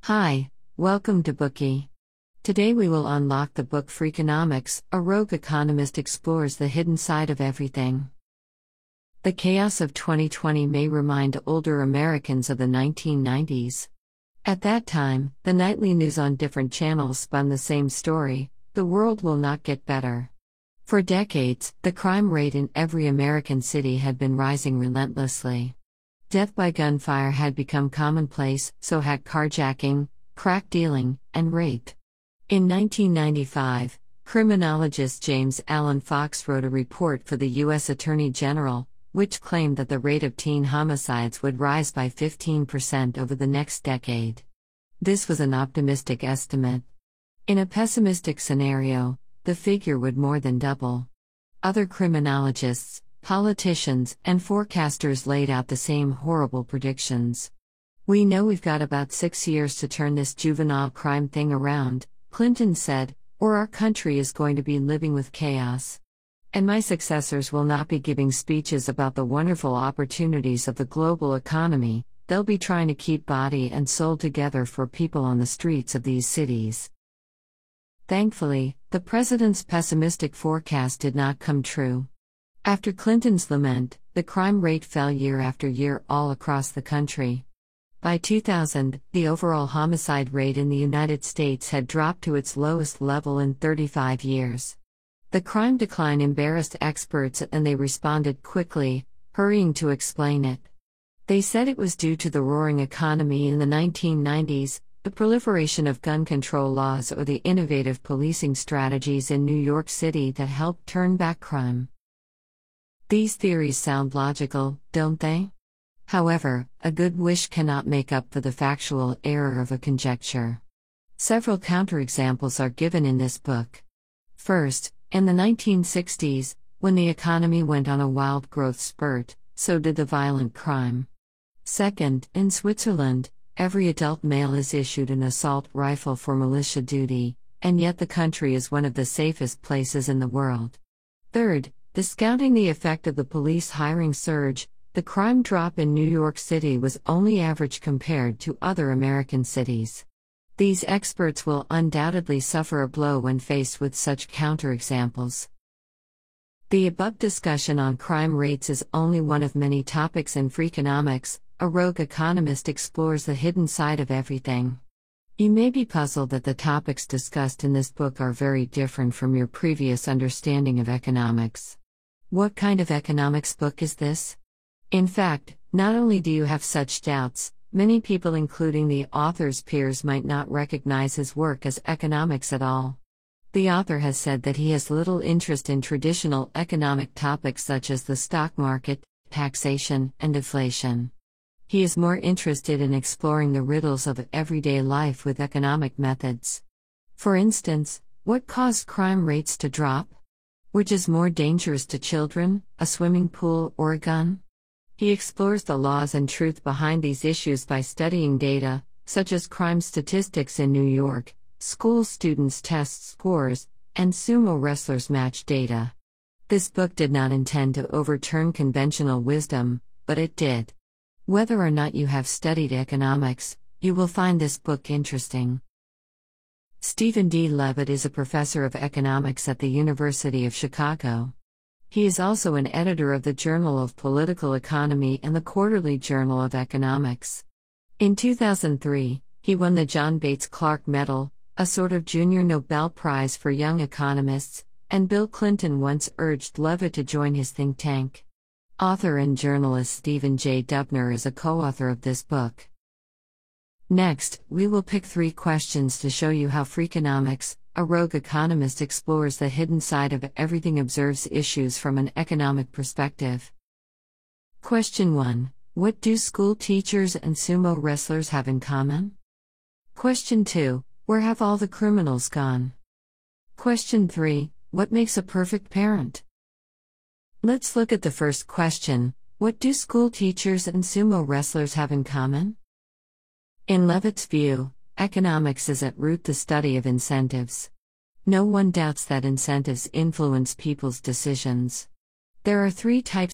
Hi, welcome to Bookie. Today we will unlock the book Freakonomics, a rogue economist explores the hidden side of everything. The chaos of 2020 may remind older Americans of the 1990s. At that time, the nightly news on different channels spun the same story: the world will not get better. For decades, the crime rate in every American city had been rising relentlessly. Death by gunfire had become commonplace, so had carjacking, crack dealing, and rape. In 1995, criminologist James Allen Fox wrote a report for the U.S. Attorney General, which claimed that the rate of teen homicides would rise by 15% over the next decade. This was an optimistic estimate. In a pessimistic scenario, the figure would more than double. Other criminologists, politicians, and forecasters laid out the same horrible predictions. "We know we've got about 6 years to turn this juvenile crime thing around," Clinton said, "or our country is going to be living with chaos. And my successors will not be giving speeches about the wonderful opportunities of the global economy, they'll be trying to keep body and soul together for people on the streets of these cities." Thankfully, the president's pessimistic forecast did not come true. After Clinton's lament, the crime rate fell year after year all across the country. By 2000, the overall homicide rate in the United States had dropped to its lowest level in 35 years. The crime decline embarrassed experts and they responded quickly, hurrying to explain it. They said it was due to the roaring economy in the 1990s, the proliferation of gun control laws, or the innovative policing strategies in New York City that helped turn back crime. These theories sound logical, don't they? However, a good wish cannot make up for the factual error of a conjecture. Several counterexamples are given in this book. First, in the 1960s, when the economy went on a wild growth spurt, so did the violent crime. Second, in Switzerland, every adult male is issued an assault rifle for militia duty, and yet the country is one of the safest places in the world. Third, discounting the effect of the police hiring surge, the crime drop in New York City was only average compared to other American cities. These experts will undoubtedly suffer a blow when faced with such counterexamples. The above discussion on crime rates is only one of many topics in Freakonomics. A rogue economist explores the hidden side of everything. You may be puzzled that the topics discussed in this book are very different from your previous understanding of economics. What kind of economics book is this? In fact, not only do you have such doubts, many people, including the author's peers, might not recognize his work as economics at all. The author has said that he has little interest in traditional economic topics such as the stock market, taxation, and inflation. He is more interested in exploring the riddles of everyday life with economic methods. For instance, what caused crime rates to drop? Which is more dangerous to children, a swimming pool or a gun? He explores the laws and truth behind these issues by studying data, such as crime statistics in New York, school students' test scores, and sumo wrestlers' match data. This book did not intend to overturn conventional wisdom, but it did. Whether or not you have studied economics, you will find this book interesting. Stephen D. Levitt is a professor of economics at the University of Chicago. He is also an editor of the Journal of Political Economy and the Quarterly Journal of Economics. In 2003, he won the John Bates Clark Medal, a sort of junior Nobel Prize for young economists, and Bill Clinton once urged Levitt to join his think tank. Author and journalist Stephen J. Dubner is a co-author of this book. Next, we will pick 3 questions to show you how Freakonomics, a rogue economist, explores the hidden side of everything, observes issues from an economic perspective. Question 1. What do school teachers and sumo wrestlers have in common? Question 2. Where have all the criminals gone? Question 3. What makes a perfect parent? Let's look at the first question. What do school teachers and sumo wrestlers have in common? In Levitt's view, economics is at root the study of incentives. No one doubts that incentives influence people's decisions. There are 3 types